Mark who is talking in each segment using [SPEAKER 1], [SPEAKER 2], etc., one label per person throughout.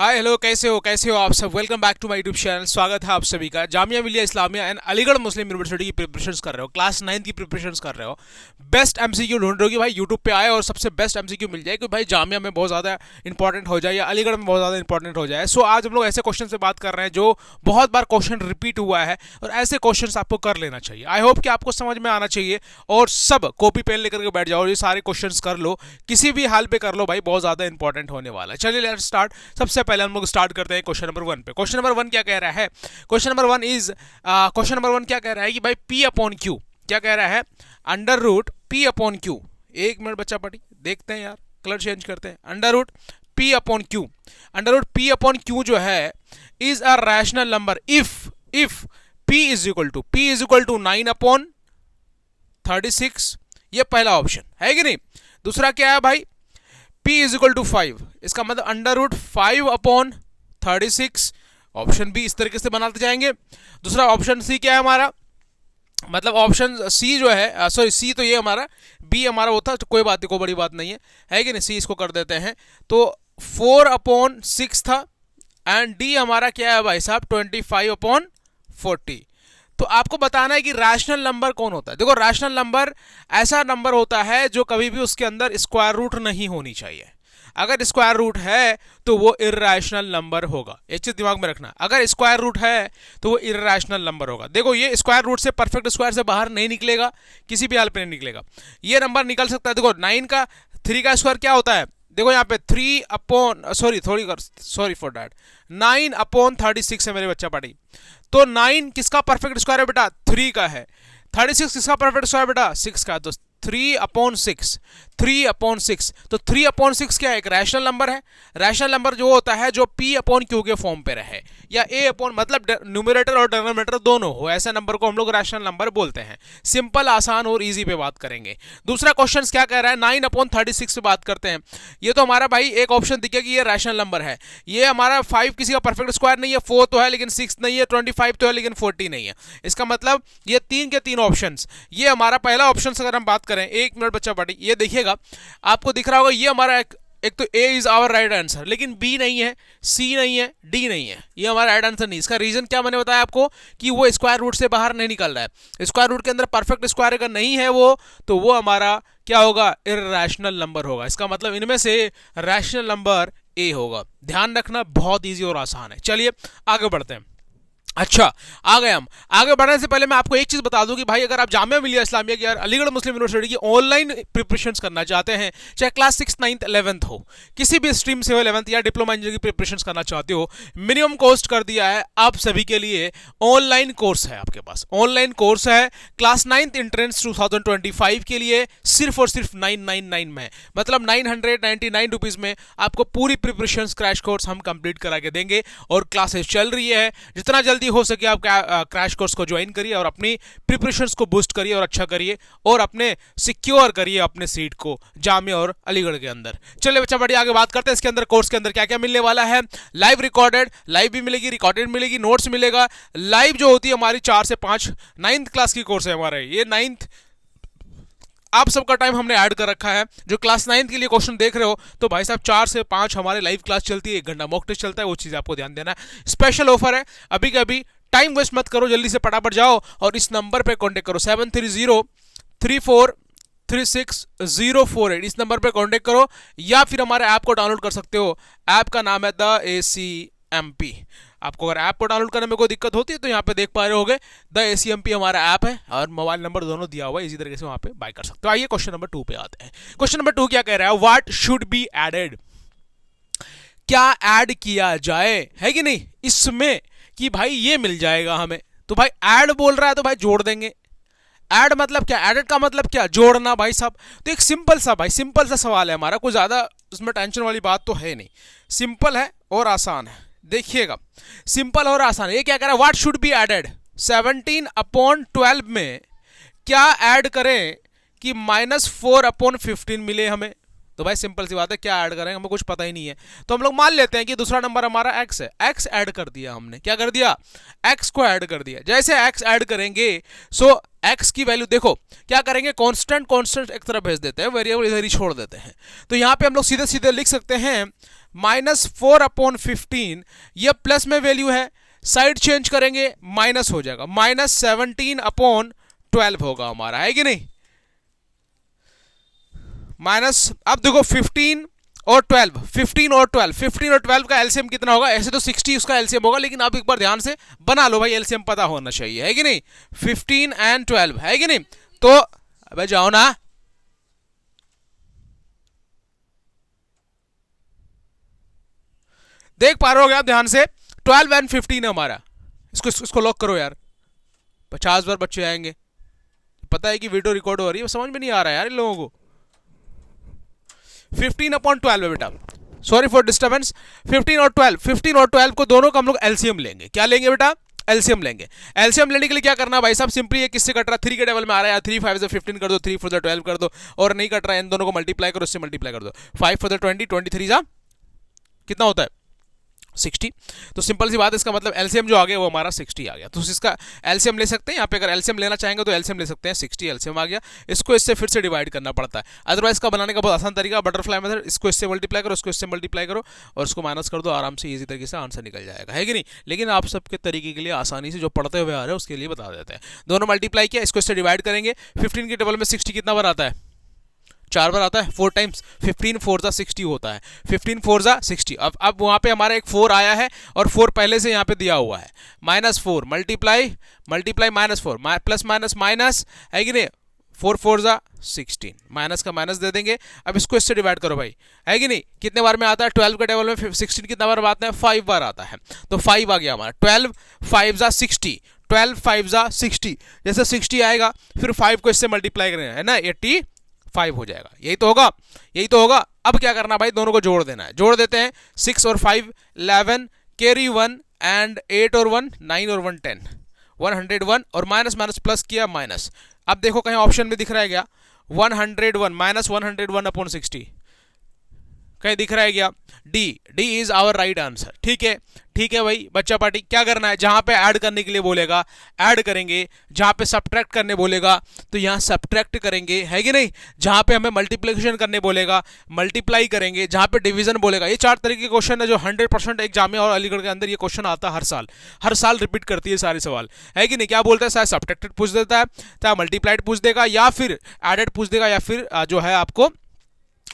[SPEAKER 1] Hi hello, कैसे हो आप सब। Welcome back to my YouTube channel. स्वागत है आप सभी का। Jamia Millia Islamia and Aligarh Muslim University की प्रिपरेशंस कर रहे हो, क्लास 9 की प्रिपरेशंस कर रहे हो, बेस्ट एमसीक्यू ढूंढ रहे हो कि भाई यूट्यूब पे आए और सबसे बेस्ट एमसीक्यू मिल जाए कि भाई जामिया में बहुत ज़्यादा इंपॉर्टेंट हो जाए या अलीगढ़ में बहुत ज़्यादा इंपॉर्टेंट हो जाए। सो आज हम लोग ऐसे क्वेश्चन से बात कर रहे हैं जो बहुत बार क्वेश्चन रिपीट हुआ है और ऐसे क्वेश्चन आपको कर लेना चाहिए। आई होप कि आपको समझ में आना चाहिए और सब कॉपी पेन लेकर के बैठ जाओ, ये सारे क्वेश्चन कर लो, किसी भी हाल पे कर लो भाई, बहुत ज़्यादा इंपॉर्टेंट होने वाला है। चलिए लेट्स स्टार्ट। सबसे पहले हम लोग स्टार्ट करते हैं क्वेश्चन नंबर 1 पे। क्वेश्चन नंबर 1 क्या कह रहा है? क्वेश्चन नंबर 1 क्या कह रहा है कि भाई P अपॉन Q क्या कह रहा है? Under root P upon Q। एक मिनट बच्चा पढ़ी, देखते हैं यार, कलर चेंज करते हैं। Under root P upon Q, under root P upon Q जो है is a rational number if P is equal to 9 upon 36। ये पहला ऑप्शन है कि नहीं। दूसरा क्या है भाई? P इज इक्वल टू 5, इसका मतलब under root 5 upon 36। Option B इस तरीके से बनाते जाएंगे। दूसरा ऑप्शन सी क्या है हमारा? मतलब ऑप्शन सी जो है, सॉरी सी तो ये हमारा, बी हमारा होता तो कोई बात नहीं, कोई बड़ी बात नहीं है कि नहीं। सी इसको कर देते हैं तो 4 अपॉन 6 था एंड डी हमारा क्या है भाई साहब? 25 अपॉन 40। तो आपको बताना है कि रैशनल नंबर कौन होता है। देखो, रैशनल नंबर ऐसा नंबर होता है जो कभी भी उसके अंदर स्क्वायर रूट नहीं होनी चाहिए। अगर स्क्वायर रूट है तो वो इर्रेशनल नंबर होगा। एक चीज दिमाग में रखना, अगर स्क्वायर रूट है तो वो इर्रेशनल नंबर होगा। देखो, ये स्क्वायर रूट से, परफेक्ट स्क्वायर से बाहर नहीं निकलेगा, किसी भी हाल पे नहीं निकलेगा। ये नंबर निकल सकता है। देखो 9 का 3 का स्क्वायर क्या होता है? देखो यहाँ पे 3 upon, sorry for that, 9 upon 36 है मेरे बच्चा पार्टी। तो 9 किसका परफेक्ट स्क्वायर है बेटा? 3 का है। 36 किसका परफेक्ट स्क्वायर बेटा? 6 का। तो 3 अपॉन 6, 3 अपॉन 6। तो 3 अपॉन 6 क्या है? एक रैशनल नंबर है। रैशनल नंबर जो होता है जो P अपॉन Q के फॉर्म पे रहे या A अपॉन, मतलब न्यूमरेटर और डिनोमिनेटर दोनों हो, ऐसे नंबर को हम लोग रैशनल नंबर बोलते हैं। सिंपल, आसान और इजी पे बात करेंगे। दूसरा क्वेश्चन क्या कह रहा है? 9 अपॉन 36 पे बात करते हैं। ये तो हमारा भाई एक ऑप्शन दिखेगा कि ये रैशनल नंबर है। ये हमारा 5 किसी का परफेक्ट स्क्वायर नहीं है, 4 तो है लेकिन 6 नहीं है, 25 तो है लेकिन 40 नहीं है। इसका मतलब ये 3 के 3 ऑप्शन, ये हमारा पहला ऑप्शन अगर हम बात करें, एक मिनट बच्चा पार्टी, ये देखिएगा आपको दिख रहा होगा, ये हमारा एक तो A is our right answer, लेकिन B नहीं है, C नहीं है, D नहीं है, ये हमारा राइट आंसर नहीं। इसका रीजन क्या मैंने बताया आपको कि वो स्क्वायर रूट से बाहर नहीं निकल रहा है। स्क्वायर रूट के अंदर परफेक्ट स्क्वायर अगर नहीं है वो, तो वो हमारा क्या होगा? इर्रेशनल नंबर होगा। इसका मतलब इनमें से रैशनल नंबर A होगा। ध्यान रखना, बहुत ईजी और आसान है। चलिए आगे बढ़ते हैं। अच्छा, आ गए हम। आगे बढ़ने से पहले मैं आपको एक चीज बता दूं कि भाई अगर आप जामिया मिलिया इस्लामिया की, अलीगढ़ मुस्लिम यूनिवर्सिटी की ऑनलाइन प्रिपरेशंस करना चाहते हैं, चाहे क्लास 6, 9th, 11th हो, किसी भी स्ट्रीम से हो, 11th या डिप्लोमा इंजीनियरिंग की प्रिपरेशंस करना चाहते हो, मिनिमम कॉस्ट कर दिया है आप सभी के लिए। ऑनलाइन कोर्स है आपके पास, ऑनलाइन कोर्स है क्लास 9th एंट्रेंस 2025 के लिए, सिर्फ और सिर्फ 999 में, मतलब 999 रुपीज में आपको पूरी प्रिपरेशंस क्रैश कोर्स हम कंप्लीट करा के देंगे। और क्लासेस चल रही है, जितना जल्दी हो सके आप क्रैश कोर्स को ज्वाइन करिए और अपनी प्रिपरेशंस को बूस्ट करिए और अच्छा करिए और अपने सिक्योर करिए अपने सीट को जामिया और अलीगढ़ के अंदर। चलिए बच्चा बड़ी आगे बात करते हैं इसके अंदर, कोर्स के अंदर क्या क्या मिलने वाला है। लाइव रिकॉर्डेड, लाइव भी मिलेगी, रिकॉर्डेड मिलेगी, नोट्स मिलेगा। लाइव जो होती है हमारी 4 से 5, 9th क्लास की कोर्स है हमारे, ये 9th आप सबका टाइम हमने ऐड कर रखा है। जो क्लास 9th के लिए क्वेश्चन देख रहे हो तो भाई साहब 4 से 5 हमारे लाइव क्लास चलती है, 1 घंटा मॉक टेस्ट चलता है, वो चीज़ आपको ध्यान देना है। स्पेशल ऑफर है, अभी के अभी, टाइम वेस्ट मत करो, जल्दी से फटाफट जाओ और इस नंबर पे कांटेक्ट करो, 7303436048, इस नंबर पे कांटेक्ट करो या फिर हमारे ऐप को डाउनलोड कर सकते हो। ऐप का नाम है द ACMP। आपको अगर ऐप को डाउनलोड करने में कोई दिक्कत होती है तो यहाँ पे देख पा रहे होगे द ACMP हमारा ऐप है और मोबाइल नंबर दोनों दिया हुआ है, इसी तरीके से वहाँ पे बाय कर सकते हो। आइए क्वेश्चन नंबर 2 पे आते हैं। क्वेश्चन नंबर 2 क्या कह रहा है? व्हाट शुड बी एडेड, क्या ऐड किया जाए, है कि नहीं इसमें, कि भाई ये मिल जाएगा हमें। तो भाई ऐड बोल रहा है तो भाई जोड़ देंगे। ऐड मतलब क्या? एडेड का मतलब क्या? जोड़ना भाई साहब। तो एक सिंपल सा सवाल है हमारा, कोई ज्यादा उसमें टेंशन वाली बात तो है नहीं, सिंपल है और आसान है। देखिएगा, सिंपल और आसान। ये क्या कह रहा है? व्हाट शुड बी एडेड, 17 अपॉन 12 में क्या ऐड करें कि -4 अपॉन 15 मिले हमें। तो भाई सिंपल सी बात है, क्या ऐड करेंगे, हमें कुछ पता ही नहीं है। तो हम लोग मान लेते हैं कि दूसरा नंबर हमारा x है, x ऐड कर दिया हमने। क्या कर दिया? x को ऐड कर दिया। जैसे x ऐड करेंगे सो x की वैल्यू देखो क्या करेंगे, कांस्टेंट एक तरफ भेज देते हैं, वेरिएबल इधर ही छोड़ देते हैं। तो यहाँ पे हम लोग सीधे सीधे लिख सकते हैं -4/15, ये प्लस में वैल्यू है, साइड चेंज करेंगे माइनस हो जाएगा, -17/12 होगा हमारा, है कि नहीं। माइनस, अब देखो 15 और 12, 15 और 12, 15 और 12 का एलसीएम कितना होगा, ऐसे तो 60 उसका एलसीएम होगा, लेकिन आप एक बार ध्यान से बना लो भाई, एलसीएम पता होना चाहिए, है कि नहीं। 15 एंड 12, है कि नहीं। तो अब जाओ ना, देख पा रहे हो आप ध्यान से, 12 एंड 15 है हमारा, इसको लॉक करो यार, 50 बार बच्चे आएंगे। पता है कि वीडियो रिकॉर्ड हो रही है, समझ में नहीं आ रहा है यार इन लोगों को। 15/12 है बेटा, सॉरी फॉर डिस्टर्बेंस। 15 और 12 को दोनों को हम लोग एलसीएम लेंगे। क्या लेंगे बेटा, एलसीएम लेंगे। एलसीएम लेने के लिए क्या करना है भाई साहब, सिंपली ये किससे कट रहा है, 3 के टेबल में आ रहा है, 3 5 से 15 कर दो, 3 4 12 कर दो, और नहीं कट रहा है इन दोनों को मल्टीप्लाई करो, इससे मल्टीप्लाई कर दो, 5 4 20, 23 जा कितना होता है 60। तो सिंपल सी बात है, इसका मतलब एलसीएम जो आ गया वो हमारा 60 आ गया। तो इसका एलसीएम ले सकते हैं, यहाँ पे अगर एलसीएम लेना चाहेंगे तो एलसीएम ले सकते हैं, 60 एलसीएम आ गया। इसको इससे फिर से डिवाइड करना पड़ता है, अदरवाइज इसका बनाने का बहुत आसान तरीका बटरफ्लाई मेथड, इसको इससे मल्टीप्लाई करो, इसको इससे मल्टीप्लाई करो और इसको माइनस कर दो, आराम से इजी तरीके से आंसर निकल जाएगा, है कि नहीं। लेकिन आप सबके तरीके के लिए आसानी से जो पढ़ते हुए आ रहे हैं उसके लिए बता देते हैं। दोनों मल्टीप्लाई किया, इसको इससे डिवाइड करेंगे, 15 के टेबल में 60 कितना बार आता है, 4 बार आता है, 4 टाइम्स 15 4 जा 60 होता है, 15 4 जा 60। अब वहाँ पे हमारा एक 4 आया है और 4 पहले से यहाँ पे दिया हुआ है, -4 मल्टीप्लाई -4 प्लस माइनस माइनस, है कि नहीं, 4 4 जा 16, माइनस का माइनस दे देंगे। अब इसको इससे डिवाइड करो भाई, है कि नहीं, कितने बार में आता है, 12 के टेबल में 16 कितना बार आता है, 5 बार आता है, तो 5 आ गया हमारा, 12 5 जा 60, 12 5 जा 60, जैसे 60 आएगा फिर 5 को इससे मल्टीप्लाई करेंगे, है ना, 85 हो जाएगा। यही तो होगा, यही तो होगा। अब क्या करना भाई, दोनों को जोड़ देना है, जोड़ देते हैं, 6 और 5 11, कैरी 1 एंड 8 और 1 9 और 1 10, 101 और माइनस माइनस प्लस किया माइनस। अब देखो कहीं ऑप्शन में दिख रहा है क्या, 101 -101/60 कहीं दिख रहा है क्या, D is our right answer. ठीक है, ठीक है भाई बच्चा पार्टी, क्या करना है, जहां पे ऐड करने के लिए बोलेगा ऐड करेंगे, जहां पे सब्ट्रैक्ट करने बोलेगा तो यहां सब्ट्रैक्ट करेंगे, है कि नहीं, जहां पे हमें मल्टीप्लिकेशन करने बोलेगा मल्टीप्लाई करेंगे, जहां पे डिवीजन बोलेगा। ये 4 तरह के क्वेश्चन है जो 100% एक जामिया और अलीगढ़ के अंदर ये क्वेश्चन आता है हर साल रिपीट करती है सारे सवाल, है कि नहीं। क्या बोलता है, चाहे सब्ट्रैक्टेड पूछ देता है, चाहे मल्टीप्लाइड पूछ देगा, या फिर एडेड पूछ देगा, या फिर जो है आपको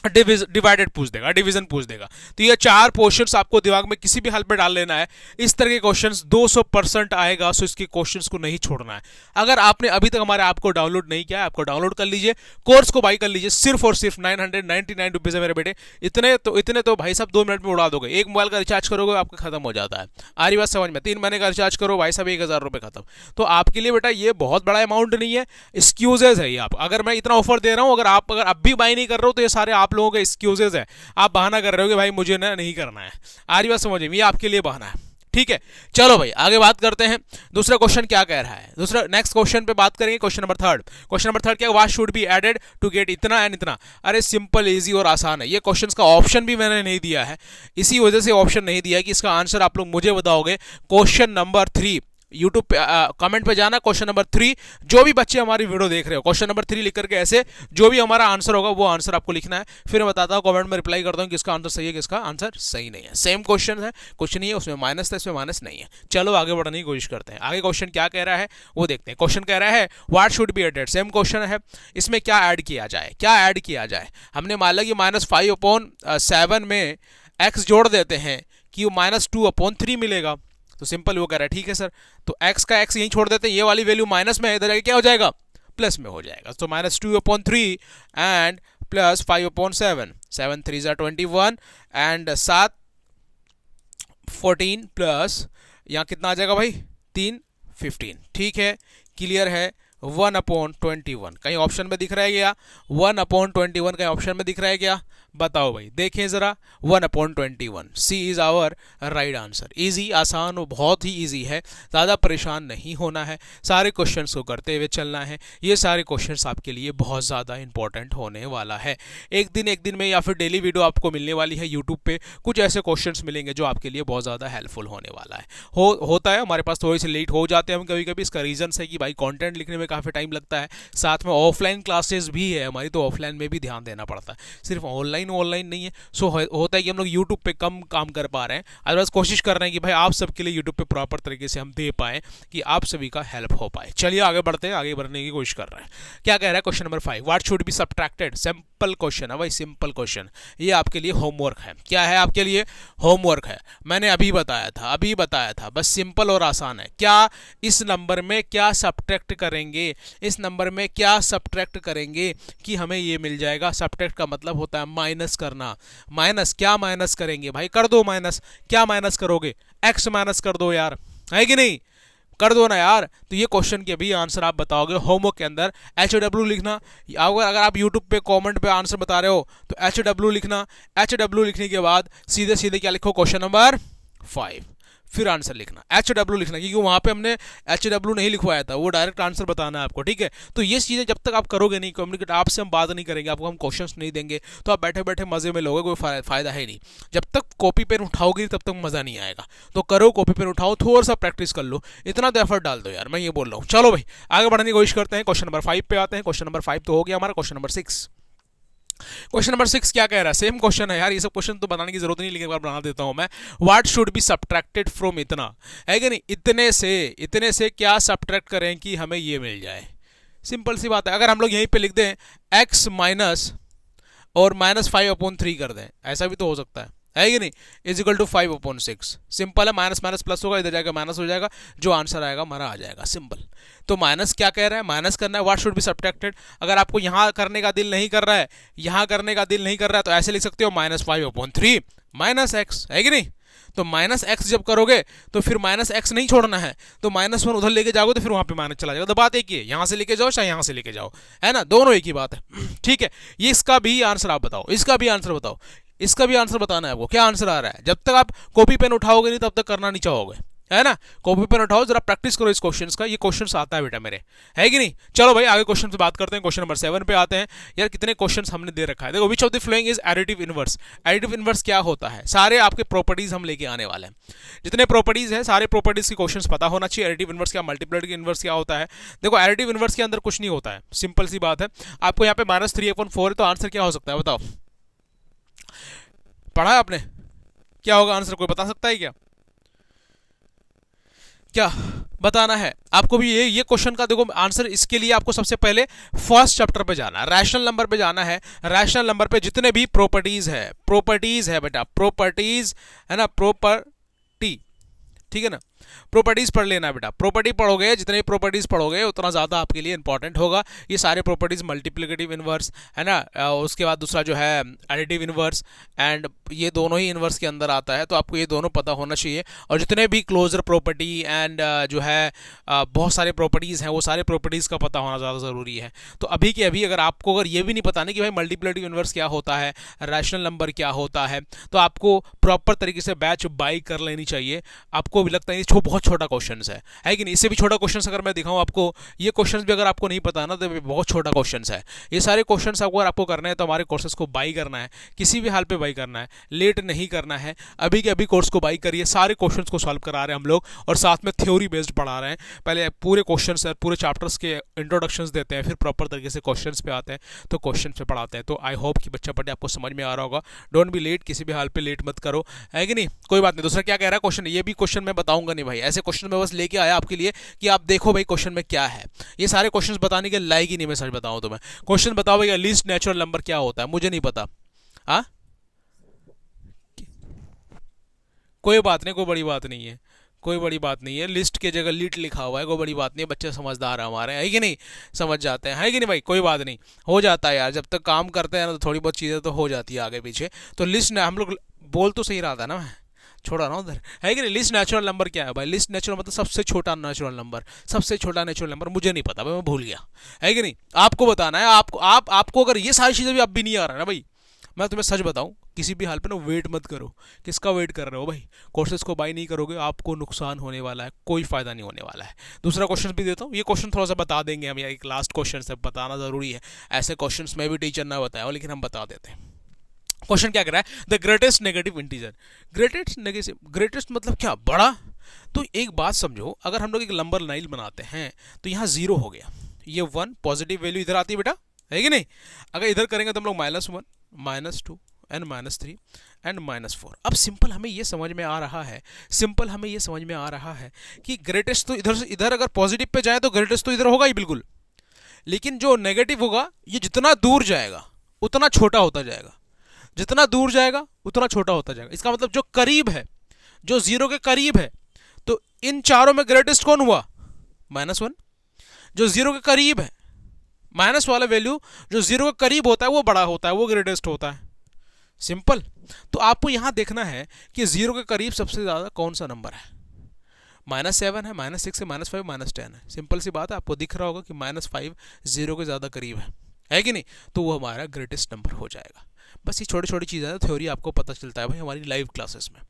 [SPEAKER 1] डिवाइडेड पूछ देगा, डिवीजन पूछ देगा। तो ये 4 क्वेश्चंस आपको दिमाग में किसी भी हाल में डाल लेना है। इस तरह के क्वेश्चंस 200% आएगा, सो इसके क्वेश्चंस को नहीं छोड़ना है। अगर आपने अभी तक हमारे ऐप को डाउनलोड नहीं किया है, आपको डाउनलोड कर लीजिए, कोर्स को बाई कर लीजिए, सिर्फ और सिर्फ 999 रुपीज़ है मेरे बेटे। इतने तो भाई साहब 2 मिनट में उड़ा दोगे। एक मोबाइल का रिचार्ज करोगे आपका खत्म हो जाता है, आ रही बात समझ में। 3 महीने का रिचार्ज करो भाई साहब, 1000 रुपये खत्म। तो आपके लिए बेटा ये बहुत बड़ा अमाउंट नहीं है, एक्सक्यूजेज है ये। आप अगर मैं इतना ऑफर दे रहा हूँ, अगर आप अब भी बाई नहीं कर रहे हो तो ये सारे आप लोगों के एक्सक्यूजेज है, आप बहाना कर रहे हो कि भाई मुझे ना नहीं करना है। आ रही बात समझ में, ये आपके लिए बहाना है। ठीक है, चलो भाई आगे बात करते हैं। दूसरा क्वेश्चन क्या कह रहा है, दूसरा नेक्स्ट क्वेश्चन पे बात करेंगे। क्वेश्चन नंबर 3, क्वेश्चन नंबर 3 क्या, what should be added to get इतना एंड इतना। अरे सिंपल, इजी और आसान है। ये क्वेश्चन का ऑप्शन भी मैंने नहीं दिया है, इसी वजह से ऑप्शन नहीं दिया है कि इसका आंसर आप लोग मुझे बताओगे। क्वेश्चन नंबर 3 यूट्यूब पे कमेंट पे जाना, क्वेश्चन नंबर 3, जो भी बच्चे हमारी वीडियो देख रहे हो क्वेश्चन नंबर 3 लिख करके ऐसे जो भी हमारा आंसर होगा वो आंसर आपको लिखना है। फिर मैं बताता हूँ, कमेंट में रिप्लाई करता हूँ कि इसका आंसर सही है, किसका आंसर सही नहीं है। सेम क्वेश्चन है, कुछ नहीं है, उसमें माइनस था, इसमें माइनस नहीं है। चलो आगे बढ़ने की कोशिश करते हैं। आगे क्वेश्चन क्या कह रहा है वो देखते हैं। क्वेश्चन कह रहा है what should be added, same question है, इसमें क्या ऐड किया जाए, क्या ऐड किया जाए। हमने मान लिया कि -5/7 में x जोड़ देते हैं कि वो -2/3 मिलेगा। तो सिंपल वो कह रहा है ठीक है सर, तो x का x यहीं छोड़ देते हैं, ये वाली वैल्यू माइनस में, इधर क्या हो जाएगा, प्लस में हो जाएगा। तो -2/3 एंड प्लस 5/7, 7 3 जा 21 एंड 7 14 प्लस यहाँ कितना आ जाएगा भाई 3 15। ठीक है, क्लियर है। 1/21 कहीं ऑप्शन में दिख रहा है क्या, 1/21 कहीं ऑप्शन में दिख रहा है क्या, बताओ भाई, देखें जरा। 1/21 C is our right answer. Easy, आसान और बहुत ही इजी है, ज़्यादा परेशान नहीं होना है, सारे क्वेश्चंस को करते हुए चलना है। ये सारे क्वेश्चंस आपके लिए बहुत ज़्यादा इंपॉर्टेंट होने वाला है। एक दिन में या फिर डेली वीडियो आपको मिलने वाली है यूट्यूब पे, कुछ ऐसे क्वेश्चंस मिलेंगे जो आपके लिए बहुत ज़्यादा हेल्पफुल होने वाला है। होता है हमारे पास थोड़ी सी लेट हो जाते हैं हम कभी कभी, इसका रीज़न है कि भाई कॉन्टेंट लिखने में काफ़ी टाइम लगता है, साथ में ऑफलाइन क्लासेस भी है हमारी, तो ऑफलाइन में भी ध्यान देना पड़ता है। सिर्फ ऑनलाइन ऑफलाइन ऑनलाइन नहीं है, सो होता है कि हम लोग यूट्यूब पे कम काम कर पा रहे हैं। अदरवाइज कोशिश कर रहे हैं कि भाई आप सबके लिए यूट्यूब पे प्रॉपर तरीके से हम दे पाएँ कि आप सभी का हेल्प हो पाए। चलिए आगे बढ़ते हैं, आगे बढ़ने की कोशिश कर रहे हैं। क्या कह रहा है question number 5, what should be subtracted. Simple question है भाई, सिंपल क्वेश्चन। ये आपके लिए होमवर्क है। क्या है आपके लिए? होमवर्क है। मैंने अभी बताया था, बस सिंपल और आसान है। क्या इस नंबर में क्या सब्ट्रैक्ट करेंगे, इस नंबर में क्या सब्ट्रैक्ट करेंगे कि हमें ये मिल जाएगा। सब्ट्रैक्ट का मतलब होता है माइनस करना। माइनस, क्या माइनस करेंगे भाई? कर दो माइनस। क्या माइनस करोगे? एक्स माइनस कर दो यार, है कि नहीं? कर दो ना यार। तो ये क्वेश्चन के भी आंसर आप बताओगे होमवर्क के अंदर। HW लिखना। अगर आप यूट्यूब पे कमेंट पे आंसर बता रहे हो तो HW लिखना। HW लिखने के बाद सीधे सीधे क्या लिखो, क्वेश्चन नंबर 5, फिर आंसर लिखना। HW लिखना, क्योंकि वहाँ पे हमने HW नहीं लिखवाया था, वो डायरेक्ट आंसर बताना है आपको, ठीक है। तो ये चीज़ें जब तक आप करोगे नहीं, कम्युनिकेट आपसे हम बात नहीं करेंगे, आपको हम क्वेश्चंस नहीं देंगे, तो आप बैठे बैठे मजे में लोगे, कोई फायदा है नहीं। जब तक कॉपी पेन उठाओगे तब तक मज़ा नहीं आएगा। तो करो, कॉपी पेन उठाओ, थोड़ा सा प्रैक्टिस कर लो, इतना तो एफर्ट डाल दो यार, मैं ये बोल रहा हूँ। चलो भाई आगे बढ़ने की कोशिश करते हैं। क्वेश्चन नंबर 5 पे आते हैं। क्वेश्चन नंबर 5 तो हो गया हमारा। क्वेश्चन नंबर 6, क्वेश्चन नंबर 6 क्या कह रहा है? सेम क्वेश्चन है यार, ये सब क्वेश्चन तो बनाने की जरूरत नहीं, लेकिन एक बार बना देता हूं मैं। What should be subtracted from इतना, है कि नहीं? इतने से क्या सब्ट्रैक्ट करें कि हमें ये मिल जाए। सिंपल सी बात है। अगर हम लोग यहीं पे लिख दें x माइनस और -5/3 कर दें, ऐसा भी तो हो सकता है कि नहीं? Is equal to 5/6। सिंपल है, माइनस माइनस प्लस होगा, इधर जाएगा माइनस हो जाएगा, जो आंसर आएगा हमारा आ जाएगा। सिंपल। तो माइनस क्या कह रहा है? माइनस करना है। What should be subtracted. अगर आपको यहाँ करने का दिल नहीं कर रहा है, यहाँ करने का दिल नहीं कर रहा है, तो ऐसे लिख सकते हो -5/3 माइनस एक्स, है कि नहीं? तो माइनस एक्स जब करोगे तो फिर माइनस एक्स नहीं छोड़ना है, तो -1 उधर लेके जाओगे तो फिर वहां पे माइनस चला जाएगा। तो बात एक ही है, यहां से लेके जाओ चाहे यहां से लेके जाओ, है ना, दोनों एक ही बात है। ठीक है, ये इसका भी आंसर आप बताओ, इसका भी आंसर बताओ, इसका भी आंसर बताना है आपको। क्या आंसर आ रहा है? जब तक आप कॉपी पेन उठाओगे नहीं तब तक करना नहीं चाहोगे, है ना। कॉपी पेन उठाओ, जरा प्रैक्टिस करो इस क्वेश्चंस का, ये क्वेश्चंस आता है बेटा मेरे, है कि नहीं। चलो भाई आगे क्वेश्चन से बात करते हैं। क्वेश्चन नंबर 7 पे आते हैं। यार कितने क्वेश्चंस हमने दे रखा है। देखो, which of the following is additive inverse. Additive inverse क्या होता है? सारे आपके प्रॉपर्टीज हम लेके आने वाले हैं, जितने प्रॉपर्टीज है सारे प्रॉपर्टीज के क्वेश्चंस पता होना चाहिए। एडिटिव इनवर्स क्या, मल्टीप्लिकेटिव इनवर्स क्या होता है। देखो, एडिटिव इनवर्स के अंदर कुछ नहीं होता है, सिंपल सी बात है। आपको यहाँ पे -3/4 है, तो आंसर क्या हो सकता है बताओ? पढ़ा है आपने? क्या होगा आंसर, कोई बता सकता है क्या? क्या बताना है आपको भी? ये क्वेश्चन का देखो आंसर, इसके लिए आपको सबसे पहले फर्स्ट चैप्टर पे जाना है, रैशनल नंबर पे जाना है। रैशनल नंबर पे जितने भी प्रॉपर्टीज है बेटा, प्रॉपर्टीज है ना, प्रॉपर्टी, ठीक है ना, प्रॉपर्टीज पढ़ लेना बेटा। प्रॉपर्टी पढ़ोगे, जितने प्रॉपर्टीज पढ़ोगे उतना ज़्यादा आपके लिए इंपॉर्टेंट होगा। ये सारे प्रॉपर्टीज, मल्टीप्लिकेटिव इनवर्स है ना, उसके बाद दूसरा जो है एडिटिव इनवर्स, एंड ये दोनों ही इनवर्स के अंदर आता है, तो आपको ये दोनों पता होना चाहिए। और जितने भी क्लोजर प्रॉपर्टी एंड जो है बहुत सारे प्रॉपर्टीज़ हैं, वो सारे प्रॉपर्टीज़ का पता होना ज़्यादा ज़रूरी है। तो अभी के अभी अगर ये भी नहीं पता नहीं कि भाई मल्टीप्लिकेटिव इनवर्स क्या होता है, रैशनल नंबर क्या होता है, तो आपको प्रॉपर तरीके से बैच बाई कर लेनी चाहिए। आपको भी लगता है बहुत छोटा क्वेश्चन है कि नहीं? इससे भी छोटा क्वेश्चन अगर मैं दिखाऊं आपको, ये क्वेश्चन भी अगर आपको नहीं पता ना, तो बहुत छोटा क्वेश्चन है। ये सारे क्वेश्चन अगर आपको करने हैं तो हमारे कोर्सेज को बाई करना है, किसी भी हाल पे बाई करना है, लेट नहीं करना है। अभी के अभी कोर्स को बाई करिए, सारे क्वेश्चन को सॉल्व करा रहे हैं हम लोग, और साथ में थ्योरी बेस्ड पढ़ा रहे हैं। पहले पूरे क्वेश्चन पूरे चैप्टर्स के इंट्रोडक्शन देते हैं, फिर प्रॉपर तरीके से क्वेश्चन पे आते हैं, तो क्वेश्चन पे पढ़ाते हैं। तो आई होप कि बच्चा पढ़े आपको समझ में आ रहा होगा। डोंट बी लेट, किसी भी हाल पे लेट मत करो, है कि नहीं? कोई बात नहीं। दूसरा क्या कह रहा है क्वेश्चन, ये भी क्वेश्चन मैं बताऊंगा नहीं भाई, ऐसे क्वेश्चन में बस लेके आया आपके लिए कि आप देखो भाई क्वेश्चन में क्या है। ये सारे क्वेश्चंस बताने के लायक ही नहीं, मैं सच बताऊं तो। मैं क्वेश्चन बताओ भैया, लीस्ट नेचुरल नंबर क्या होता है? मुझे नहीं पता। हाँ, कोई बात नहीं, कोई बड़ी बात नहीं है, कोई बड़ी बात नहीं है। लिस्ट की जगह लीट लिखा हुआ है, कोई बड़ी बात नहीं है। बच्चे समझदार है हमारे, है कि नहीं? समझ जाते हैं, है कि नहीं भाई? कोई बात नहीं, हो जाता है यार, जब तक काम करते हैं ना तो थोड़ी बहुत चीज़ें तो हो जाती है आगे पीछे। तो लिस्ट हम लोग बोल तो सही रहा था ना, मैं छोड़ा ना उधर, है कि नहीं? लिस्ट नेचुरल नंबर क्या है भाई? लिस्ट नेचुरल मतलब सबसे छोटा नेचुरल नंबर, सबसे छोटा नेचुरल नंबर। मुझे नहीं पता भाई, मैं भूल गया, है कि नहीं? आपको बताना है। आपको अगर ये सारी चीज़ें भी अब भी नहीं आ रहा है ना भाई, मैं तुम्हें सच बताऊं, किसी भी हाल पे ना वेट मत करो। किसका वेट कर रहे हो भाई? कोर्सेज को बाई नहीं करोगे, आपको नुकसान होने वाला है, कोई फायदा नहीं होने वाला है। दूसरा क्वेश्चन भी देता हूँ, ये क्वेश्चन थोड़ा सा बता देंगे हम, एक लास्ट क्वेश्चन से बताना जरूरी है। ऐसे क्वेश्चन में भी टीचर ना बताया, लेकिन हम बता देते हैं। क्वेश्चन क्या कर रहा है? The greatest negative integer. Greatest मतलब क्या? बड़ा। तो एक बात समझो, अगर हम लोग एक नंबर लाइन बनाते हैं तो यहाँ 0 हो गया, ये 1 पॉजिटिव वैल्यू इधर आती है बेटा, है कि नहीं? अगर इधर करेंगे तो हम लोग -1 -2 एन माइनस 3 एंड माइनस 4। अब सिंपल हमें ये समझ में आ रहा है, सिंपल हमें ये समझ में आ रहा है कि ग्रेटेस्ट तो इधर से इधर अगर पॉजिटिव पे जाए तो ग्रेटेस्ट तो इधर होगा ही बिल्कुल, लेकिन जो नेगेटिव होगा ये जितना दूर जाएगा उतना छोटा होता जाएगा, जितना दूर जाएगा उतना छोटा होता जाएगा। इसका मतलब जो करीब है, जो जीरो के करीब है, तो इन चारों में ग्रेटेस्ट कौन हुआ? -1। जो जीरो के करीब है, माइनस वाला वैल्यू जो जीरो के करीब होता है वो बड़ा होता है, वो ग्रेटेस्ट होता है। सिंपल। तो आपको यहां देखना है कि जीरो के करीब सबसे ज्यादा कौन सा नंबर है। -7 है, -6 है, -5, -10 है। सिंपल सी बात है, आपको दिख रहा होगा कि -5 जीरो के ज़्यादा करीब है कि नहीं? तो वो हमारा ग्रेटेस्ट नंबर हो जाएगा। बस ये छोटी छोटी चीज़ें हैं, थ्योरी आपको पता चलता है भाई हमारी लाइव क्लासेस में,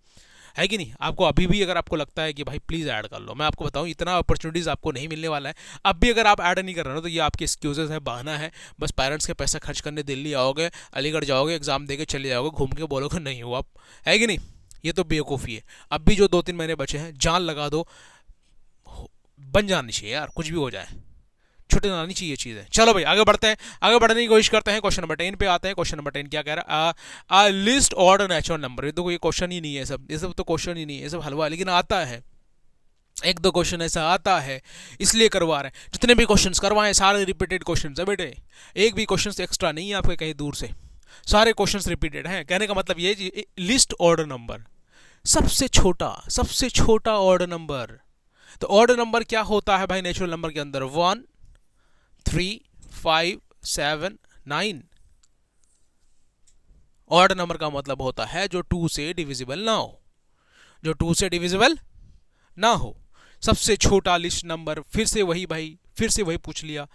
[SPEAKER 1] है कि नहीं? आपको अभी भी अगर आपको लगता है कि भाई प्लीज़ ऐड कर लो, मैं आपको बताऊं इतना अपॉर्चुनिटीज़ आपको नहीं मिलने वाला है। अब भी अगर आप ऐड नहीं कर रहे हो तो ये आपके एक्सक्यूजेस है, बहाना है। बस पेरेंट्स के पैसा खर्च करने दिल्ली आओगे, अलीगढ़ जाओगे, एग्जाम देके चले जाओगे, घूम के बोलोगे नहीं हुआ, है कि नहीं? ये तो बेवकूफ़ी है। अब भी जो 2-3 महीने बचे हैं, जान लगा दो, बन जानी चाहिए यार, कुछ भी हो जाए, छुट्टी आनी चाहिए चीज़ें। चलो भाई आगे बढ़ते हैं, आगे बढ़ने की कोशिश करते हैं। क्वेश्चन नंबर 10 पे आते हैं। क्वेश्चन नंबर 10 क्या कह रहा है? List odd natural number. ये तो कोई क्वेश्चन ही नहीं है, ये सब तो क्वेश्चन ही नहीं है, ये सब हलवा, लेकिन आता है, एक दो क्वेश्चन ऐसा आता है इसलिए करवा रहे हैं। जितने भी क्वेश्चन करवाएं सारे रिपीटेड क्वेश्चन है बेटे, एक भी क्वेश्चन एक्स्ट्रा नहीं है आपके कहीं दूर से, सारे क्वेश्चन रिपीटेड हैं। कहने का मतलब ये लिस्ट ऑर्डर नंबर, सबसे छोटा ऑर्डर नंबर। तो ऑर्डर नंबर क्या होता है भाई नेचुरल नंबर के अंदर? 1, 3, 5, 7, 9। ऑर्डर नंबर का मतलब होता है जो 2 से डिविजिबल ना हो, जो 2 से डिविजिबल ना हो। सबसे छोटा लिस्ट नंबर, फिर से वही भाई, फिर से वही पूछ लिया।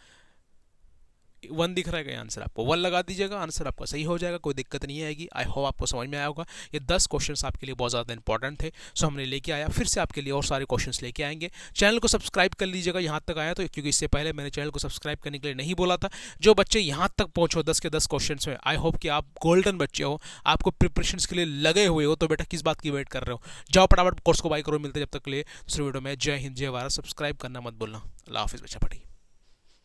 [SPEAKER 1] 1 दिख रहा है, आंसर आपको 1 लगा दीजिएगा, आंसर आपका सही हो जाएगा, कोई दिक्कत नहीं आएगी। आई होप आपको समझ में आया होगा। ये 10 क्वेश्चंस आपके लिए बहुत ज़्यादा इंपॉर्टेंट थे, सो हमने लेके आया, फिर से आपके लिए और सारे क्वेश्चंस लेके आएंगे। चैनल को सब्सक्राइब कर लीजिएगा यहाँ तक आया तो, क्योंकि इससे पहले मैंने चैनल को सब्सक्राइब करने के लिए नहीं बोला था। जो बच्चे यहाँ तक पहुँचो 10 के 10 क्वेश्चन में, आई होप कि आप गोल्डन बच्चे हो, आपको प्रिपरेशन के लिए लगे हुए हो, तो बेटा किस बात की वेट कर रहे हो? जाओ फटाफट कोर्स को बाय करो। मिलते जब तक के लिए दूसरे वीडियो में। जय हिंद, जय भारत। सब्सक्राइब करना मत भूलना। अल्लाह हाफिज़ बच्चा पढ़ी।